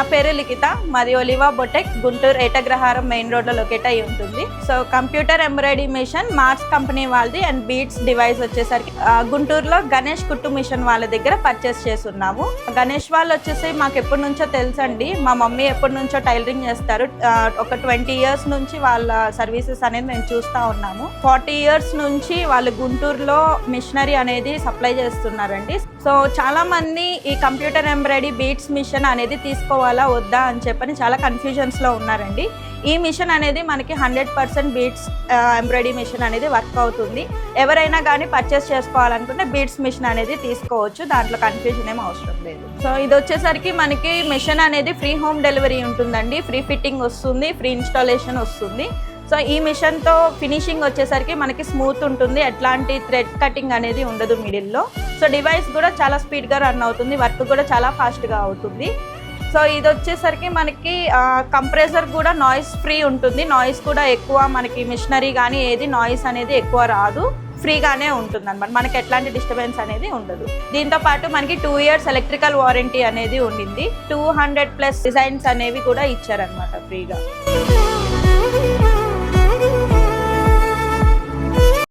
నా పేరు లిఖిత, మాది Oliva boutique, Guntur Etagraharam main రోడ్లో లొకేట్ అయి ఉంటుంది. So computer embroidery machine Mars company వాళ్ళది అండ్ బీట్స్ డివైస్ వచ్చేసరికి గుంటూరులో గణేష్ కుట్టు మిషన్ వాళ్ళ దగ్గర పర్చేస్ చేస్తున్నాము. గణేష్ వాళ్ళు వచ్చేసి మాకు ఎప్పటి నుంచో తెలుసండి. మా మమ్మీ ఎప్పటి నుంచో టైలరింగ్ చేస్తారు. ఒక 20 years నుంచి వాళ్ళ సర్వీసెస్ అనేది మేము చూస్తూ ఉన్నాము. 40 years నుంచి వాళ్ళు గుంటూరులో మిషనరీ అనేది సప్లై చేస్తున్నారండి. సో చాలా మంది ఈ కంప్యూటర్ ఎంబ్రాయిడరీ బీట్స్ మిషన్ అనేది తీసుకోవాలా వద్దా అని చెప్పని చాలా కన్ఫ్యూజన్స్లో ఉన్నారండి. ఈ మిషన్ అనేది మనకి 100% బీట్స్ ఎంబ్రాయిడరీ మిషన్ అనేది వర్క్ అవుతుంది. ఎవరైనా కానీ పర్చేస్ చేసుకోవాలనుకుంటే బీట్స్ మిషన్ అనేది తీసుకోవచ్చు, దాంట్లో కన్ఫ్యూజన్ ఏం అవసరం లేదు. సో ఇది వచ్చేసరికి మనకి మిషన్ అనేది ఫ్రీ హోమ్ డెలివరీ ఉంటుందండి, ఫ్రీ ఫిట్టింగ్ వస్తుంది, ఫ్రీ ఇన్స్టాలేషన్ వస్తుంది. సో ఈ మిషన్తో ఫినిషింగ్ వచ్చేసరికి మనకి స్మూత్ ఉంటుంది, ఎట్లాంటి థ్రెడ్ కటింగ్ అనేది ఉండదు మిడిల్లో. సో డివైస్ కూడా చాలా స్పీడ్గా రన్ అవుతుంది, వర్క్ కూడా చాలా ఫాస్ట్గా అవుతుంది. సో ఇది వచ్చేసరికి మనకి కంప్రెసర్ కూడా నాయిస్ ఫ్రీ ఉంటుంది, నాయిస్ కూడా ఎక్కువ మనకి మిషనరీ కానీ ఏది నాయిస్ అనేది ఎక్కువ రాదు, ఫ్రీగానే ఉంటుంది అనమాట, మనకి ఎట్లాంటి డిస్టర్బెన్స్ అనేది ఉండదు. దీంతో పాటు మనకి 2 years ఎలక్ట్రికల్ వారంటీ అనేది ఉండింది, 200+ డిజైన్స్ అనేవి కూడా ఇచ్చారనమాట ఫ్రీగా.